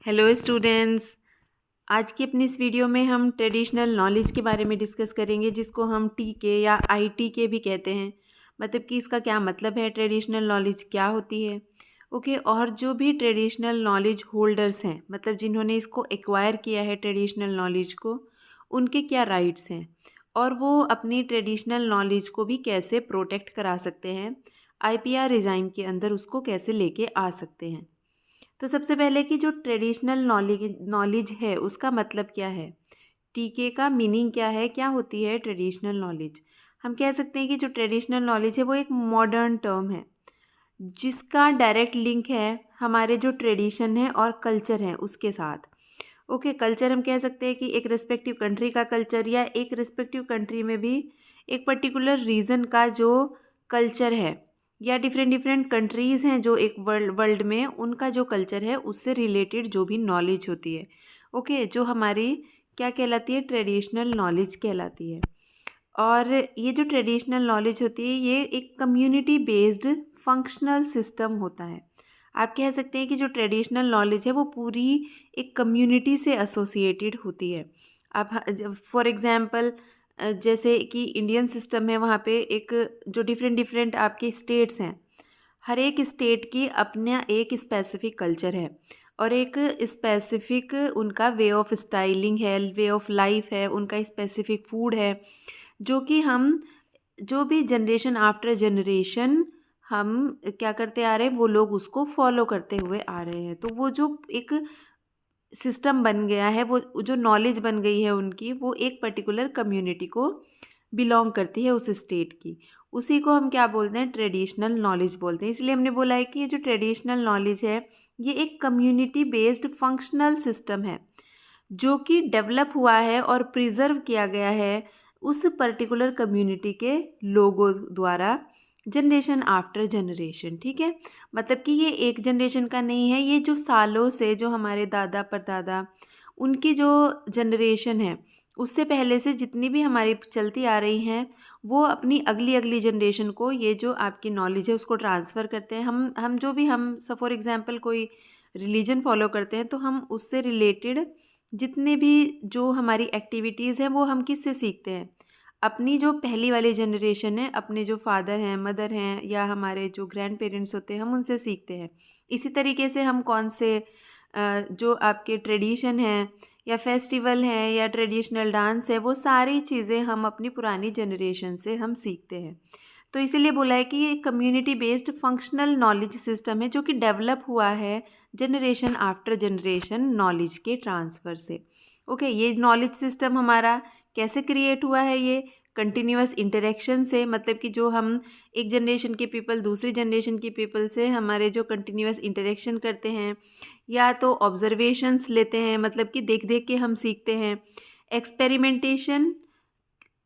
Hello students. आज की अपनी इस वीडियो में हम ट्रेडिशनल नॉलेज के बारे में डिस्कस करेंगे, जिसको हम टीके या आईटी के भी कहते हैं। मतलब कि इसका क्या मतलब है, ट्रेडिशनल नॉलेज क्या होती है। ओके, और जो भी ट्रेडिशनल नॉलेज होल्डर्स हैं, मतलब जिन्होंने इसको एक्वायर किया है ट्रेडिशनल नॉलेज को, उनके क्या राइट्स हैं और वो अपनी ट्रेडिशनल नॉलेज को भी कैसे प्रोटेक्ट करा सकते हैं, आईपीआर रिजाइम के अंदर उसको कैसे लेके आ सकते हैं। तो सबसे पहले कि जो ट्रेडिशनल नॉलेज नॉलेज है उसका मतलब क्या है, टीके का मीनिंग क्या है, क्या होती है ट्रेडिशनल नॉलेज। हम कह सकते हैं कि जो ट्रेडिशनल नॉलेज है वो एक मॉडर्न टर्म है जिसका डायरेक्ट लिंक है हमारे जो ट्रेडिशन है और कल्चर है उसके साथ। ओके, कल्चर हम कह सकते हैं कि एक रिस्पेक्टिव कंट्री का कल्चर, या एक रिस्पेक्टिव कंट्री में भी एक पर्टिकुलर रीजन का जो कल्चर है, या डिफरेंट डिफरेंट कंट्रीज़ हैं जो एक वर्ल्ड में, उनका जो कल्चर है उससे रिलेटेड जो भी नॉलेज होती है। ओके, जो हमारी क्या कहलाती है, ट्रेडिशनल नॉलेज कहलाती है। और ये जो ट्रेडिशनल नॉलेज होती है ये एक कम्युनिटी बेस्ड फंक्शनल सिस्टम होता है। आप कह सकते हैं कि जो ट्रेडिशनल नॉलेज है वो पूरी एक कम्युनिटी से एसोसिएटेड होती है। आप फॉर एग्जांपल जैसे कि इंडियन सिस्टम है, वहाँ पे एक जो डिफरेंट डिफरेंट आपके स्टेट्स हैं, हर एक स्टेट की अपना एक स्पेसिफिक कल्चर है और एक स्पेसिफिक उनका वे ऑफ स्टाइलिंग है, वे ऑफ लाइफ है, उनका स्पेसिफिक फूड है, जो कि हम जो भी जनरेशन आफ्टर जनरेशन हम क्या करते आ रहे हैं, वो लोग उसको फॉलो करते हुए आ रहे हैं। तो वो जो एक सिस्टम बन गया है, वो जो नॉलेज बन गई है उनकी, वो एक पर्टिकुलर कम्युनिटी को बिलोंग करती है, उस स्टेट की। उसी को हम क्या बोलते हैं, ट्रेडिशनल नॉलेज बोलते हैं। इसलिए हमने बोला है कि ये जो ट्रेडिशनल नॉलेज है ये एक कम्युनिटी बेस्ड फंक्शनल सिस्टम है जो कि डेवलप हुआ है और प्रिजर्व किया गया है उस पर्टिकुलर कम्युनिटी के लोगों द्वारा, जनरेशन आफ्टर जनरेशन। ठीक है, मतलब कि ये एक जनरेशन का नहीं है, ये जो सालों से जो हमारे दादा परदादा उनकी जो जनरेशन है उससे पहले से जितनी भी हमारी चलती आ रही हैं, वो अपनी अगली अगली जनरेशन को ये जो आपकी नॉलेज है उसको ट्रांसफ़र करते हैं। हम जो भी हम फॉर एग्जांपल कोई रिलीजन फॉलो करते हैं तो हम उससे रिलेटेड जितने भी जो हमारी एक्टिविटीज़ हैं वो हम किससे सीखते हैं, अपनी जो पहली वाली जनरेशन है, अपने जो फादर हैं, मदर हैं, या हमारे जो ग्रैंड पेरेंट्स होते हैं, हम उनसे सीखते हैं। इसी तरीके से हम कौन से जो आपके ट्रेडिशन हैं या फेस्टिवल हैं या ट्रेडिशनल डांस है, वो सारी चीज़ें हम अपनी पुरानी जनरेशन से हम सीखते हैं। तो इसीलिए बोला है कि ये community based functional knowledge system है जो कि डेवलप हुआ है जनरेशन आफ्टर जनरेशन नॉलेज के ट्रांसफ़र से। ओके, ये नॉलेज सिस्टम हमारा कैसे क्रिएट हुआ है, ये कंटिन्यूअस इंटरेक्शन से, मतलब कि जो हम एक जनरेशन के पीपल दूसरी जनरेशन के पीपल से हमारे जो कंटिन्यूअस इंटरेक्शन करते हैं, या तो ऑब्जर्वेशंस लेते हैं, मतलब कि देख देख के हम सीखते हैं। एक्सपेरिमेंटेशन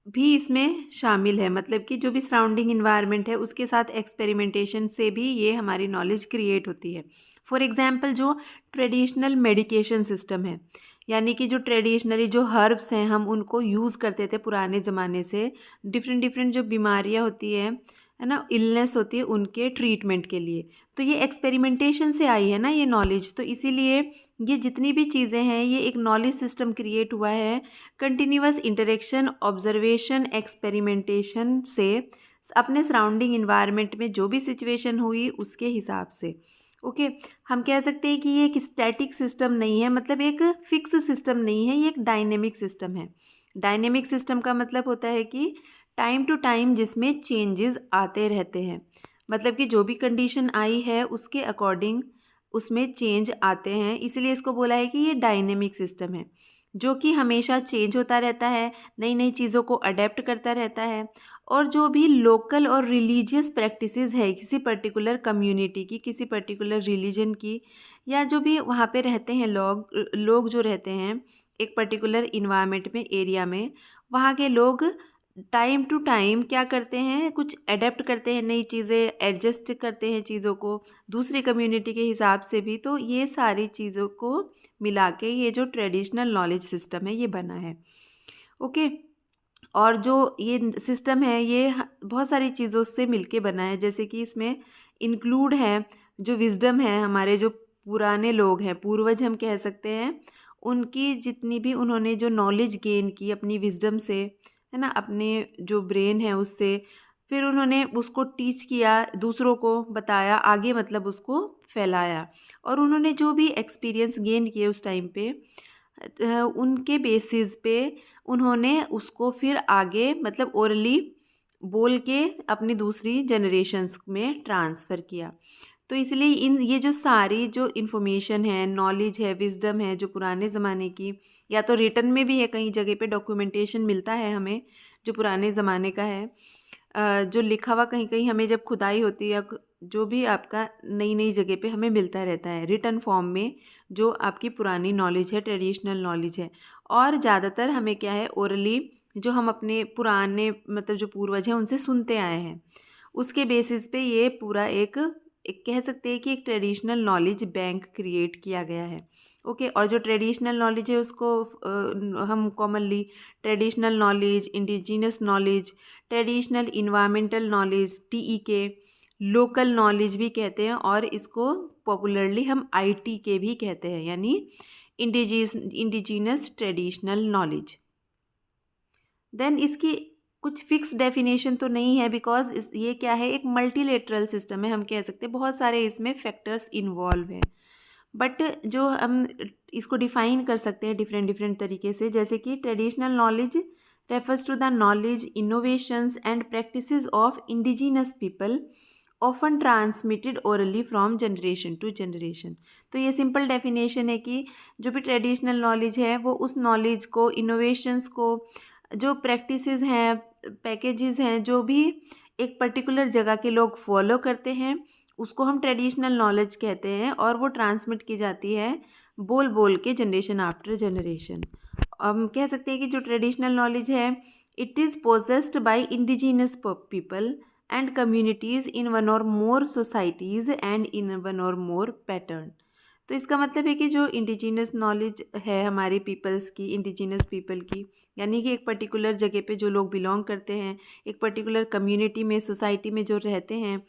भी इसमें शामिल है, मतलब कि जो भी सराउंडिंग इन्वायरमेंट है उसके साथ एक्सपेरिमेंटेशन से भी ये हमारी नॉलेज क्रिएट होती है। फॉर एग्जांपल जो ट्रेडिशनल मेडिकेशन सिस्टम है, यानी कि जो ट्रेडिशनली जो हर्ब्स हैं हम उनको यूज़ करते थे पुराने ज़माने से, डिफरेंट डिफरेंट जो बीमारियां होती है ना, इलनेस होती है, उनके ट्रीटमेंट के लिए। तो ये एक्सपेरिमेंटेशन से आई है ना ये नॉलेज, तो इसीलिए ये जितनी भी चीज़ें हैं ये एक नॉलेज सिस्टम क्रिएट हुआ है कंटिन्यूअस इंटरेक्शन, ऑब्जर्वेशन, एक्सपेरिमेंटेशन से, अपने सराउंडिंग इन्वायरमेंट में जो भी सिचुएशन हुई उसके हिसाब से। ओके, हम कह सकते हैं कि ये एक स्टैटिक सिस्टम नहीं है, मतलब एक फिक्स सिस्टम नहीं है, ये एक डायनेमिक सिस्टम है। डायनेमिक सिस्टम का मतलब होता है कि टाइम टू टाइम जिसमें चेंजेस आते रहते हैं, मतलब कि जो भी कंडीशन आई है उसके अकॉर्डिंग उसमें चेंज आते हैं, इसलिए इसको बोला है कि ये डायनेमिक सिस्टम है जो कि हमेशा चेंज होता रहता है, नई नई चीज़ों को अडेप्ट करता रहता है। और जो भी लोकल और रिलीजियस प्रैक्टिसेस है किसी पर्टिकुलर कम्युनिटी की, किसी पर्टिकुलर रिलीजन की, या जो भी वहाँ पे रहते हैं लोग लोग जो रहते हैं एक पर्टिकुलर इन्वायरमेंट में, एरिया में, वहाँ के लोग टाइम टू टाइम क्या करते हैं, कुछ अडेप्ट करते हैं, नई चीज़ें एडजस्ट करते हैं चीज़ों को दूसरी कम्युनिटी के हिसाब से भी। तो ये सारी चीज़ों को मिला के ये जो ट्रेडिशनल नॉलेज सिस्टम है ये बना है। ओके, और जो ये सिस्टम है ये बहुत सारी चीज़ों से मिलके बना है, जैसे कि इसमें इंक्लूड है जो विजडम है, हमारे जो पुराने लोग हैं, पूर्वज हम कह सकते हैं, उनकी जितनी भी उन्होंने जो नॉलेज गेन की अपनी विजडम से, है ना, अपने जो ब्रेन है उससे, फिर उन्होंने उसको टीच किया, दूसरों को बताया आगे, मतलब उसको फैलाया। और उन्होंने जो भी एक्सपीरियंस गेन किए उस टाइम पे, उनके बेसिस पे उन्होंने उसको फिर आगे मतलब ओरली बोल के अपनी दूसरी जनरेशन्स में ट्रांसफ़र किया। तो इसलिए इन ये जो सारी जो इन्फॉर्मेशन है, नॉलेज है, विजडम है, जो पुराने ज़माने की, या तो रिटन में भी है, कई जगह पे डॉक्यूमेंटेशन मिलता है हमें जो पुराने ज़माने का है, जो लिखा हुआ कहीं कहीं हमें जब खुदाई होती है, या जो भी आपका नई नई जगह पे हमें मिलता रहता है रिटन फॉर्म में, जो आपकी पुरानी नॉलेज है, ट्रेडिशनल नॉलेज है। और ज़्यादातर हमें क्या है, ओरली जो हम अपने पुराने मतलब जो पूर्वज हैं उनसे सुनते आए हैं, उसके बेसिस पे ये पूरा एक एक कह सकते हैं कि एक ट्रेडिशनल नॉलेज बैंक क्रिएट किया गया है। ओके, और जो ट्रेडिशनल नॉलेज है उसको हम commonly traditional knowledge, indigenous knowledge, traditional environmental knowledge TEK, local knowledge भी कहते हैं, और इसको पॉपुलरली हम ITK भी कहते हैं, यानी इंडिजिनस ट्रेडिशनल नॉलेज। देन इसकी कुछ फिक्स डेफिनेशन तो नहीं है, बिकॉज ये क्या है, एक मल्टीलेटरल सिस्टम है, हम कह सकते हैं बहुत सारे इसमें फैक्टर्स इन्वॉल्व हैं। बट जो हम इसको डिफाइन कर सकते हैं डिफरेंट डिफरेंट तरीके से, जैसे कि traditional knowledge refers to the knowledge, innovations and practices of indigenous people often transmitted orally from generation to generation. तो ये सिंपल डेफिनेशन है कि जो भी ट्रेडिशनल नॉलेज है वो उस नॉलेज को, इनोवेशंस को, जो प्रैक्टिसेस हैं, पैकेजेस हैं, जो भी एक पर्टिकुलर जगह के लोग फॉलो करते हैं, उसको हम ट्रेडिशनल नॉलेज कहते हैं, और वो ट्रांसमिट की जाती है बोल बोल के, जनरेशन आफ्टर जनरेशन। हम कह सकते हैं कि जो ट्रेडिशनल नॉलेज है, it is possessed by indigenous people and communities in one और मोर सोसाइटीज़ एंड इन वन और मोर पैटर्न। तो इसका मतलब है कि जो इंडिजिनस नॉलेज है हमारी पीपल्स की, इंडिजिनस पीपल की, यानी कि एक पर्टिकुलर जगह पे जो लोग बिलोंग करते हैं, एक पर्टिकुलर कम्युनिटी में, सोसाइटी में जो रहते हैं,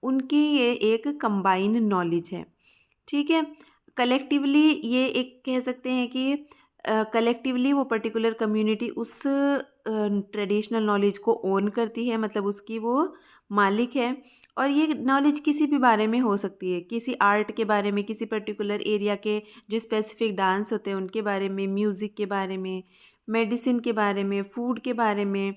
उनकी ये एक कंबाइंड नॉलेज है। ठीक है, कलेक्टिवली ये एक कह सकते हैं कि कलेक्टिवली वो पर्टिकुलर कम्युनिटी उस ट्रेडिशनल नॉलेज को ओन करती है, मतलब उसकी वो मालिक है। और ये नॉलेज किसी भी बारे में हो सकती है, किसी आर्ट के बारे में, किसी पर्टिकुलर एरिया के जो स्पेसिफिक डांस होते हैं उनके बारे में, म्यूज़िक के बारे में, मेडिसिन के बारे में, फूड के बारे में,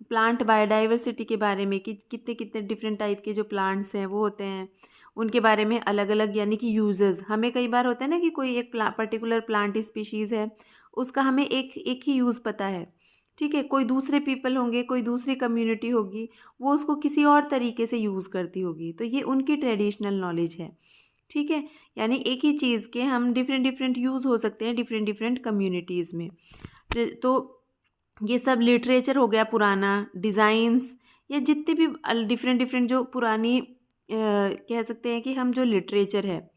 प्लांट बायोडाइवर्सिटी के बारे में कि कितने कितने डिफरेंट टाइप के जो प्लांट्स हैं वो होते हैं, उनके बारे में अलग अलग, यानी कि यूजेस। हमें कई बार होता है ना कि कोई एक पर्टिकुलर प्लांट स्पीशीज़ है, उसका हमें एक एक ही यूज़ पता है। ठीक है, कोई दूसरे पीपल होंगे, कोई दूसरी कम्युनिटी होगी, वो उसको किसी और तरीके से यूज़ करती होगी, तो ये उनकी ट्रेडिशनल नॉलेज है। ठीक है, यानी एक ही चीज़ के हम डिफरेंट डिफरेंट यूज़ हो सकते हैं डिफरेंट डिफरेंट कम्युनिटीज़ में। तो ये सब लिटरेचर हो गया पुराना, डिज़ाइंस, या जितने भी डिफरेंट डिफरेंट जो पुरानी कह सकते हैं कि हम जो लिटरेचर है,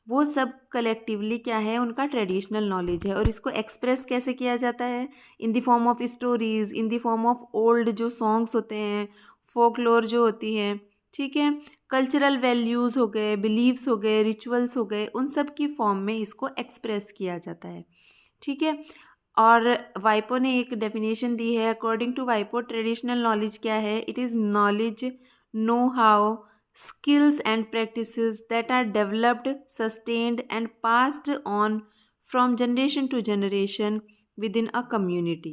वो सब कलेक्टिवली क्या है, उनका ट्रेडिशनल नॉलेज है। और इसको एक्सप्रेस कैसे किया जाता है, इन the form of stories, in the form of old जो सॉन्ग्स होते हैं, फोकलोर जो होती हैं, ठीक है, कल्चरल वैल्यूज़ हो गए, बिलीव्स हो गए, रिचुअल्स हो गए, उन सब की फॉर्म में इसको एक्सप्रेस किया जाता है। ठीक है, और वाइपो ने एक डेफिनेशन दी है, अकॉर्डिंग टू वाइपो ट्रेडिशनल नॉलेज क्या है, it is knowledge, know how, skills and practices that are developed, sustained and passed on from generation to generation within a community,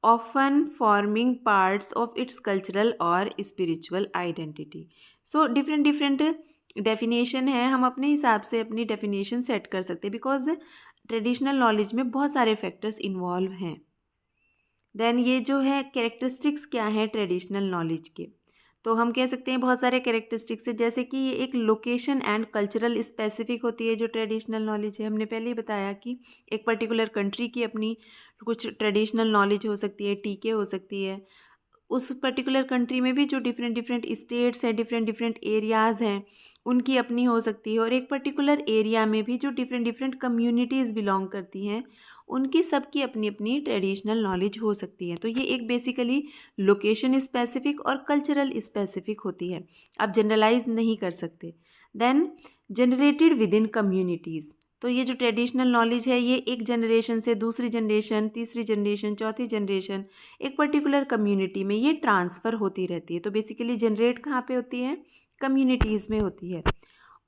often forming parts of its cultural or spiritual identity. So different different definition है, हम अपने हिसाब से अपनी definition set कर सकते हैं, because traditional knowledge में बहुत सारे फैक्टर्स इन्वॉल्व हैं। देन ये जो है कैरेक्टरिस्टिक्स क्या हैं ट्रेडिशनल नॉलेज के, तो हम कह सकते हैं बहुत सारे कैरेक्टरिस्टिक्स है, जैसे कि ये एक लोकेशन एंड कल्चरल स्पेसिफिक होती है जो ट्रेडिशनल नॉलेज है। हमने पहले ही बताया कि एक पर्टिकुलर कंट्री की अपनी कुछ ट्रेडिशनल नॉलेज हो सकती है, टीके हो सकती है, उस पर्टिकुलर कंट्री में भी जो डिफरेंट डिफरेंट स्टेट्स हैं, डिफरेंट डिफरेंट एरियाज़ हैं, उनकी अपनी हो सकती है। और एक पर्टिकुलर एरिया में भी जो डिफरेंट डिफरेंट कम्युनिटीज़ बिलोंग करती हैं, उनकी सबकी अपनी अपनी ट्रेडिशनल नॉलेज हो सकती है। तो ये एक बेसिकली लोकेशन स्पेसिफिक और कल्चरल स्पेसिफिक होती है, आप जनरलाइज नहीं कर सकते। Then generated within communities. तो ये जो ट्रेडिशनल नॉलेज है ये एक जनरेशन से दूसरी जनरेशन, तीसरी जनरेशन, चौथी जनरेशन, एक पर्टिकुलर कम्युनिटी में ये ट्रांसफ़र होती रहती है। तो बेसिकली जनरेट कहाँ पे होती है? कम्युनिटीज़ में होती है।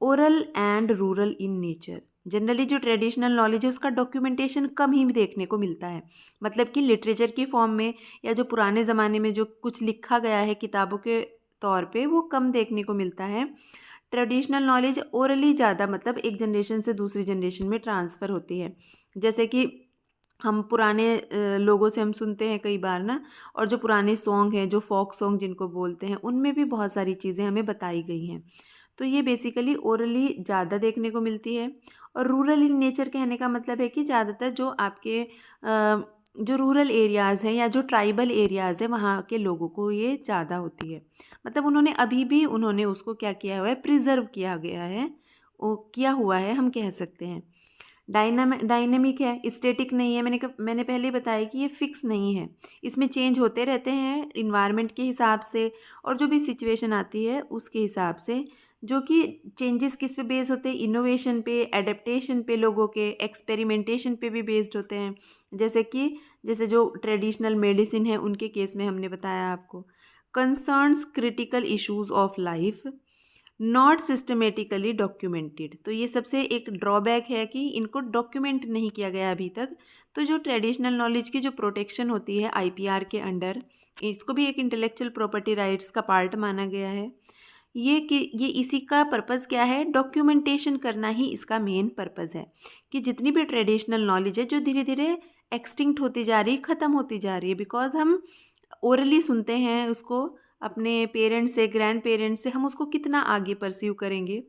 Oral and rural in nature. Generally जो ट्रेडिशनल नॉलेज है उसका डॉक्यूमेंटेशन कम ही देखने को मिलता है, मतलब कि लिटरेचर की फॉर्म में या जो पुराने ज़माने में जो कुछ लिखा गया है किताबों के तौर पे वो कम देखने को मिलता है। ट्रेडिशनल नॉलेज ओरली ज़्यादा, मतलब एक जनरेशन से दूसरी जनरेशन में ट्रांसफ़र होती है। जैसे कि हम पुराने लोगों से हम सुनते हैं कई बार ना, और जो पुराने सॉन्ग हैं जो फोक सॉन्ग जिनको बोलते हैं उनमें भी बहुत सारी चीज़ें हमें बताई गई हैं। तो ये बेसिकली ओरली ज़्यादा देखने को मिलती है। और रूरल इन नेचर कहने का मतलब है कि ज़्यादातर जो आपके जो रूरल एरियाज़ हैं या जो ट्राइबल एरियाज़ हैं वहाँ के लोगों को ये ज़्यादा होती है। मतलब उन्होंने अभी भी उन्होंने उसको क्या किया हुआ है, प्रिजर्व किया गया है, वो किया हुआ है हम कह सकते हैं। डायनेमिक है, स्टैटिक नहीं है। मैंने पहले ही बताया कि ये फिक्स नहीं है, इसमें चेंज होते रहते हैं इन्वायरमेंट के हिसाब से और जो भी सिचुएशन आती है उसके हिसाब से, जो कि चेंजेस किस पे बेस्ड होते हैं? इनोवेशन पे, एडेप्टेशन पे, लोगों के एक्सपेरिमेंटेशन पे भी बेस्ड होते हैं। जैसे जो ट्रेडिशनल मेडिसिन है उनके केस में हमने बताया आपको। Concerns critical issues of life, not systematically documented. तो ये सबसे एक ड्रॉबैक है कि इनको डॉक्यूमेंट नहीं किया गया अभी तक। तो जो ट्रेडिशनल नॉलेज की जो प्रोटेक्शन होती है आईपीआर के अंडर, इसको भी एक इंटेलेक्चुअल प्रॉपर्टी राइट्स का पार्ट माना गया है। ये इसी का पर्पज़ क्या है? डॉक्यूमेंटेशन करना ही इसका मेन पर्पज़ है कि जितनी भी ट्रेडिशनल नॉलेज है जो धीरे धीरे एक्सटिंक्ट होती जा रही है, ख़त्म होती जा रही है, बिकॉज हम ओरली सुनते हैं उसको अपने पेरेंट्स से, ग्रैंड पेरेंट्स से, हम उसको कितना आगे परस्यू करेंगे,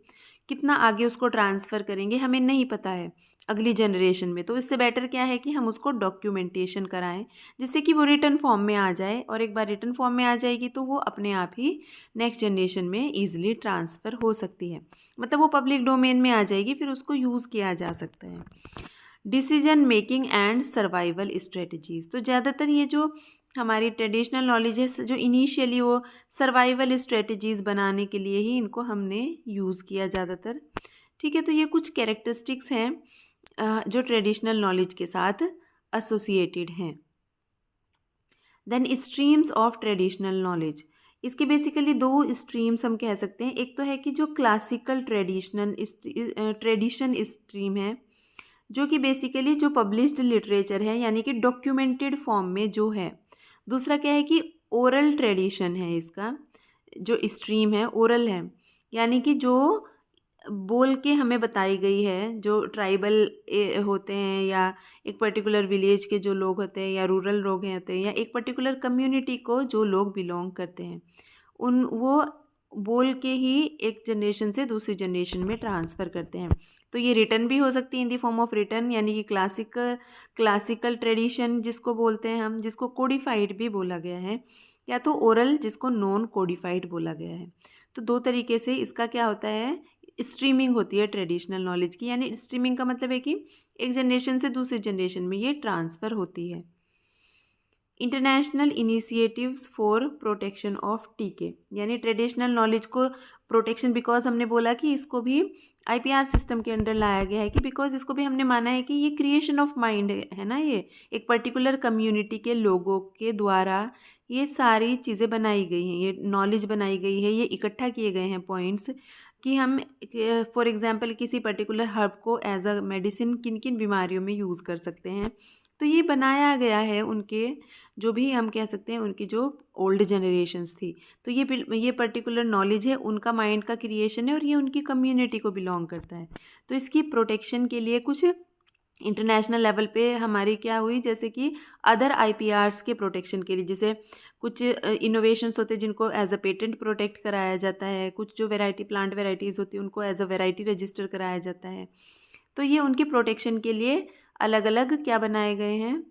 कितना आगे उसको ट्रांसफ़र करेंगे हमें नहीं पता है अगली जनरेशन में। तो इससे बेटर क्या है कि हम उसको डॉक्यूमेंटेशन कराएं जिससे कि वो रिटर्न फॉर्म में आ जाए, और एक बार रिटर्न फॉर्म में आ जाएगी तो वो अपने आप ही नेक्स्ट जनरेशन में ईजिली ट्रांसफ़र हो सकती है। मतलब वो पब्लिक डोमेन में आ जाएगी, फिर उसको यूज़ किया जा सकता है। Decision making and survival strategies. तो ज़्यादातर ये जो हमारी ट्रेडिशनल नॉलेज है जो इनिशियली वो सर्वाइवल स्ट्रेटजीज़ बनाने के लिए ही इनको हमने यूज़ किया ज़्यादातर। ठीक है, तो ये कुछ कैरेक्टरिस्टिक्स हैं जो ट्रेडिशनल नॉलेज के साथ एसोसिएटेड हैं। Then streams of traditional knowledge, इसके बेसिकली दो स्ट्रीम्स हम कह सकते हैं। एक तो है कि जो क्लासिकल ट्रेडिशन स्ट्रीम है, जो कि बेसिकली जो पब्लिश्ड लिटरेचर है यानी कि डॉक्यूमेंटेड फॉर्म में जो है। दूसरा क्या है कि ओरल ट्रेडिशन है, इसका जो स्ट्रीम है ओरल है, यानी कि जो बोल के हमें बताई गई है, जो ट्राइबल होते हैं या एक पर्टिकुलर विलेज के जो लोग होते हैं या रूरल लोग हैं होते हैं या एक पर्टिकुलर कम्युनिटी को जो लोग बिलोंग करते हैं, उन वो बोल के ही एक जनरेशन से दूसरी जनरेशन में ट्रांसफ़र करते हैं। तो ये रिटर्न भी हो सकती है इन दी फॉर्म ऑफ रिटर्न, यानी कि क्लासिकल ट्रेडिशन जिसको बोलते हैं हम, जिसको कोडिफाइड भी बोला गया है, या तो ओरल जिसको नॉन कोडिफाइड बोला गया है। तो दो तरीके से इसका क्या होता है, स्ट्रीमिंग होती है ट्रेडिशनल नॉलेज की। यानी स्ट्रीमिंग का मतलब है कि एक जनरेशन से दूसरी जनरेशन में ये ट्रांसफ़र होती है। International initiatives for protection of टीके, यानी ट्रेडिशनल नॉलेज को प्रोटेक्शन, बिकॉज हमने बोला कि इसको भी आईपीआर सिस्टम के अंडर लाया गया है कि बिकॉज इसको भी हमने माना है कि ये क्रिएशन ऑफ माइंड है ना, ये एक पर्टिकुलर कम्युनिटी के लोगों के द्वारा ये सारी चीज़ें बनाई गई हैं, ये नॉलेज बनाई गई है, ये इकट्ठा किए गए हैं पॉइंट्स कि हम फॉर एग्जांपल किसी पर्टिकुलर हर्ब को एज अ मेडिसिन किन किन बीमारियों में यूज़ कर सकते हैं। तो ये बनाया गया है उनके, जो भी हम कह सकते हैं उनकी जो ओल्ड जनरेशन्स थी। तो ये पर्टिकुलर नॉलेज है उनका माइंड का क्रिएशन है और ये उनकी कम्युनिटी को बिलोंग करता है। तो इसकी प्रोटेक्शन के लिए कुछ इंटरनेशनल लेवल पे हमारी क्या हुई, जैसे कि अदर आईपीआर्स के प्रोटेक्शन के लिए, जैसे कुछ इनोवेशंस होते हैं जिनको एज अ पेटेंट प्रोटेक्ट कराया जाता है, कुछ जो प्लांट वेराइटीज़ होती है उनको एज अ वेराइटी रजिस्टर कराया जाता है। तो ये उनकी प्रोटेक्शन के लिए अलग अलग क्या बनाए गए हैं,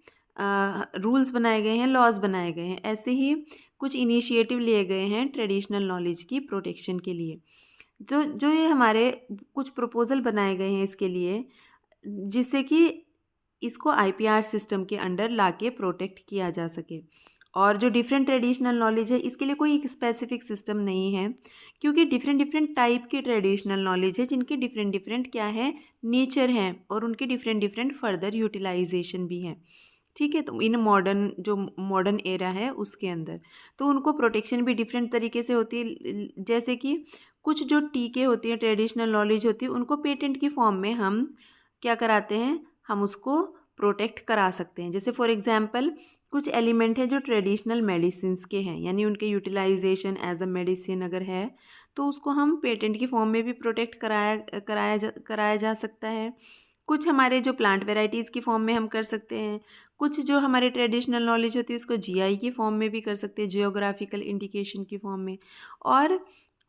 रूल्स बनाए गए हैं, लॉज बनाए गए हैं। ऐसे ही कुछ इनिशिएटिव लिए गए हैं ट्रेडिशनल नॉलेज की प्रोटेक्शन के लिए। जो ये हमारे कुछ प्रपोजल बनाए गए हैं इसके लिए, जिससे कि इसको आईपीआर सिस्टम के अंडर लाके प्रोटेक्ट किया जा सके। और जो डिफरेंट ट्रेडिशनल नॉलेज है इसके लिए कोई एक स्पेसिफिक सिस्टम नहीं है, क्योंकि डिफरेंट डिफरेंट टाइप की ट्रेडिशनल नॉलेज है जिनके डिफरेंट डिफरेंट क्या है, नेचर हैं और उनके डिफरेंट डिफरेंट फर्दर यूटिलाइजेशन भी हैं। ठीक है, तो इन मॉडर्न जो मॉडर्न एरा है उसके अंदर तो उनको प्रोटेक्शन भी डिफरेंट तरीके से होती है। जैसे कि कुछ जो टीके होती हैं, ट्रेडिशनल नॉलेज होती है, उनको पेटेंट की फॉर्म में हम क्या कराते हैं, हम उसको प्रोटेक्ट करा सकते हैं। जैसे फॉर एग्जांपल कुछ एलिमेंट है जो ट्रेडिशनल मेडिसिन्स के हैं, यानी उनके यूटिलाइजेशन एज अ मेडिसिन अगर है तो उसको हम पेटेंट की फॉर्म में भी प्रोटेक्ट कराया जा सकता है। कुछ हमारे जो प्लांट वेराइटीज़ की फॉर्म में हम कर सकते हैं। कुछ जो हमारे ट्रेडिशनल नॉलेज होती है उसको जीआई की फॉर्म में भी कर सकते हैं, जियोग्राफिकल इंडिकेशन की फॉर्म में। और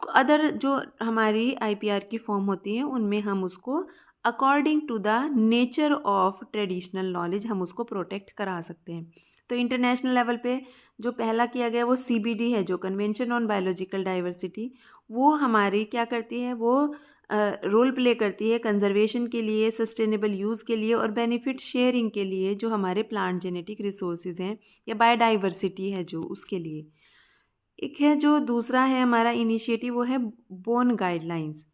अदर जो हमारी आईपीआर की फॉर्म होती हैं उनमें हम उसको according to the nature of traditional knowledge हम उसको प्रोटेक्ट करा सकते हैं। तो इंटरनेशनल लेवल पे जो पहला किया गया वो सीबीडी है, जो कन्वेंशन ऑन बायोलॉजिकल डाइवर्सिटी, वो हमारी क्या करती है, वो रोल प्ले करती है कंजर्वेशन के लिए, सस्टेनेबल यूज़ के लिए और बेनिफिट शेयरिंग के लिए, जो हमारे प्लांट जेनेटिक रिसोर्सेज हैं या बायोडाइवर्सिटी है जो उसके लिए। एक है जो दूसरा है हमारा इनिशिएटिव, वो है बोन गाइडलाइंस।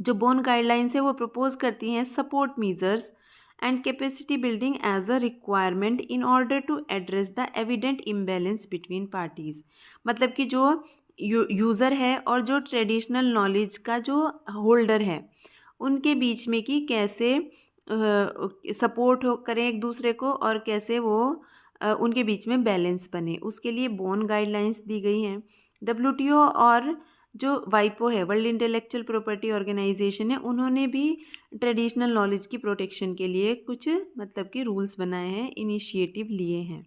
जो बोन गाइडलाइंस है वो प्रपोज करती हैं support measures and capacity building as a requirement in order to address the evident imbalance between parties. मतलब कि जो यूज़र है और जो ट्रेडिशनल नॉलेज का जो होल्डर है उनके बीच में कि कैसे सपोर्ट हो करें एक दूसरे को और कैसे वो उनके बीच में बैलेंस बने, उसके लिए बोन गाइडलाइंस दी गई हैं। डब्ल्यूटीओ और जो वाइपो है, वर्ल्ड इंटेलेक्चुअल प्रॉपर्टी ऑर्गेनाइजेशन है, उन्होंने भी ट्रेडिशनल नॉलेज की प्रोटेक्शन के लिए कुछ मतलब कि रूल्स बनाए हैं, इनिशिएटिव लिए हैं।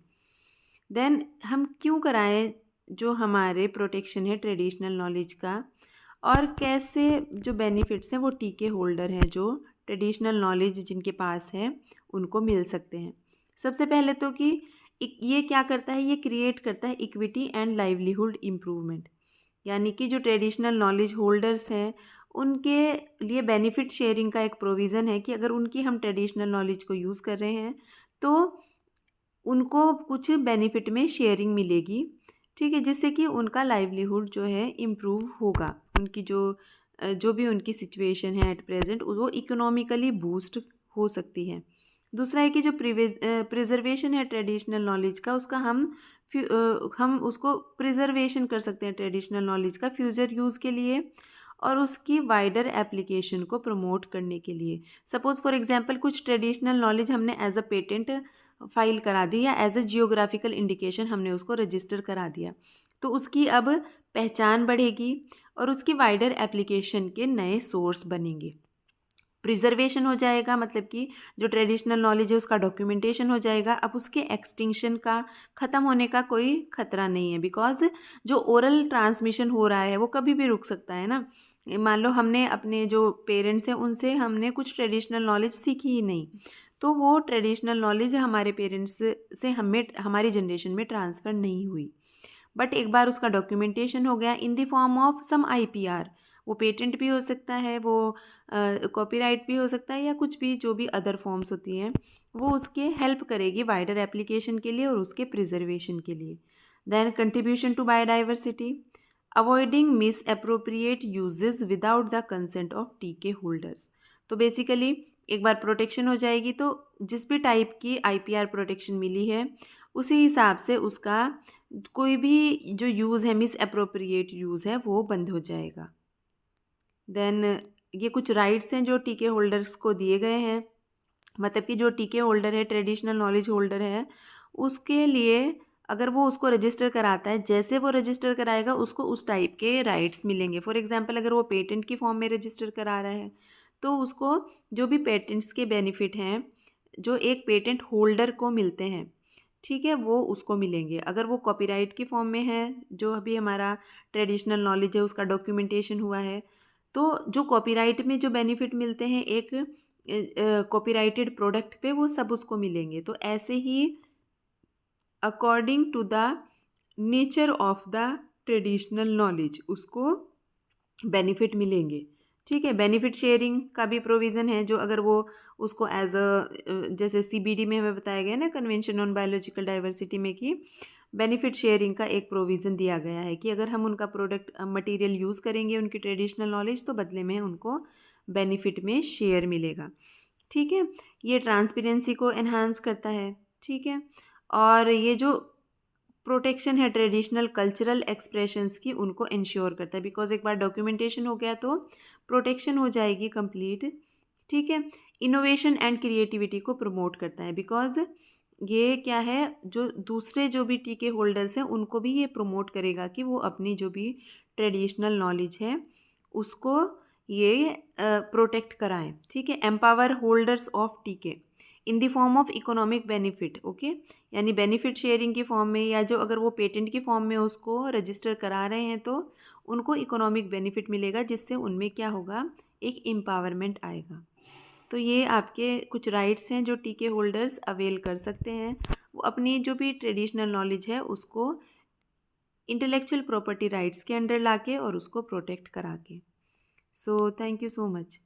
देन हम क्यों कराएं जो हमारे प्रोटेक्शन है ट्रेडिशनल नॉलेज का, और कैसे जो बेनिफिट्स हैं वो टीके होल्डर हैं जो ट्रेडिशनल नॉलेज जिनके पास है उनको मिल सकते हैं। सबसे पहले तो कि ये क्या करता है, ये क्रिएट करता है इक्विटी एंड लाइवलीहुड इम्प्रूवमेंट, यानी कि जो ट्रेडिशनल नॉलेज होल्डर्स हैं उनके लिए बेनिफिट शेयरिंग का एक प्रोविज़न है कि अगर उनकी हम ट्रेडिशनल नॉलेज को यूज़ कर रहे हैं तो उनको कुछ बेनिफिट में शेयरिंग मिलेगी। ठीक है, जिससे कि उनका लाइवलीहुड जो है इम्प्रूव होगा, उनकी जो भी उनकी सिचुएशन है एट प्रेजेंट वो इकोनॉमिकली बूस्ट हो सकती है। दूसरा है कि जो प्रिजर्वेशन है ट्रेडिशनल नॉलेज का, उसका हम उसको प्रिजर्वेशन कर सकते हैं ट्रेडिशनल नॉलेज का फ्यूचर यूज़ के लिए और उसकी वाइडर एप्लीकेशन को प्रमोट करने के लिए। सपोज़ फॉर एग्जांपल कुछ ट्रेडिशनल नॉलेज हमने एज अ पेटेंट फाइल करा दी या एज अ जियोग्राफिकल इंडिकेशन हमने उसको रजिस्टर करा दिया, तो उसकी अब पहचान बढ़ेगी और उसकी वाइडर एप्लीकेशन के नए सोर्स बनेंगे। प्रिजर्वेशन हो जाएगा, मतलब कि जो ट्रेडिशनल नॉलेज है उसका डॉक्यूमेंटेशन हो जाएगा। अब उसके एक्सटिंक्शन का, ख़त्म होने का कोई खतरा नहीं है, बिकॉज जो ओरल ट्रांसमिशन हो रहा है वो कभी भी रुक सकता है ना। मान लो हमने अपने जो पेरेंट्स हैं उनसे हमने कुछ ट्रेडिशनल नॉलेज सीखी ही नहीं, तो वो ट्रेडिशनल नॉलेज हमारे पेरेंट्स से हमें हमारी जनरेशन में ट्रांसफ़र नहीं हुई। बट एक बार उसका डॉक्यूमेंटेशन हो गया in the form of some IPR, वो पेटेंट भी हो सकता है, वो कॉपीराइट भी हो सकता है, या कुछ भी जो भी अदर फॉर्म्स होती हैं वो उसके हेल्प करेगी वाइडर एप्लीकेशन के लिए और उसके प्रिजर्वेशन के लिए। Then contribution to biodiversity, avoiding misappropriate uses without the consent of TK holders. तो बेसिकली एक बार प्रोटेक्शन हो जाएगी तो जिस भी टाइप की आईपीआर प्रोटेक्शन मिली है उसी हिसाब से उसका कोई भी जो यूज़ है, मिस अप्रोप्रिएट यूज़ है, वो बंद हो जाएगा। देन ये कुछ राइट्स हैं जो टीके होल्डर्स को दिए गए हैं, मतलब कि जो टीके होल्डर है, ट्रेडिशनल नॉलेज होल्डर है, उसके लिए अगर वो उसको रजिस्टर कराता है, जैसे वो रजिस्टर कराएगा उसको उस टाइप के राइट्स मिलेंगे। फॉर एग्जांपल अगर वो पेटेंट की फॉर्म में रजिस्टर करा रहा है तो उसको जो भी पेटेंट्स के बेनिफिट हैं जो एक पेटेंट होल्डर को मिलते हैं, ठीक है, वो उसको मिलेंगे। अगर वो कॉपीराइट की फॉर्म में है, जो अभी हमारा ट्रेडिशनल नॉलेज है उसका डॉक्यूमेंटेशन हुआ है, तो जो कॉपीराइट में जो बेनिफिट मिलते हैं एक कॉपीराइटेड प्रोडक्ट पे, वो सब उसको मिलेंगे। तो ऐसे ही according to the nature of the traditional knowledge उसको बेनिफिट मिलेंगे। ठीक है, बेनिफिट शेयरिंग का भी प्रोविज़न है, जो अगर वो उसको एज अ जैसे सीबीडी में हमें बताया गया ना, कन्वेंशन ऑन बायोलॉजिकल डाइवर्सिटी में, कि बेनिफिट शेयरिंग का एक प्रोविज़न दिया गया है कि अगर हम उनका प्रोडक्ट मटेरियल यूज़ करेंगे उनकी ट्रेडिशनल नॉलेज, तो बदले में उनको बेनिफिट में शेयर मिलेगा। ठीक है, ये ट्रांसपेरेंसी को एनहांस करता है। ठीक है, और ये जो प्रोटेक्शन है ट्रेडिशनल कल्चरल एक्सप्रेशंस की, उनको इंश्योर करता है, बिकॉज एक बार डॉक्यूमेंटेशन हो गया तो प्रोटेक्शन हो जाएगी कंप्लीट। ठीक है, इनोवेशन एंड क्रिएटिविटी को प्रमोट करता है, बिकॉज ये क्या है, जो दूसरे जो भी टीके होल्डर्स हैं उनको भी ये प्रमोट करेगा कि वो अपनी जो भी ट्रेडिशनल नॉलेज है उसको ये प्रोटेक्ट कराएं। ठीक है, एम्पावर होल्डर्स ऑफ टीके इन the form of economic benefit. Okay, यानी बेनिफिट शेयरिंग की फॉर्म में, या जो अगर वो पेटेंट की फॉर्म में उसको रजिस्टर करा रहे हैं तो उनको इकोनॉमिक बेनिफिट मिलेगा, जिससे उनमें क्या होगा, एक एम्पावरमेंट आएगा। तो ये आपके कुछ राइट्स हैं जो टीके होल्डर्स अवेल कर सकते हैं, वो अपनी जो भी ट्रेडिशनल नॉलेज है उसको इंटेलेक्चुअल प्रॉपर्टी राइट्स के अंडर लाके और उसको प्रोटेक्ट करा के। So thank you so much.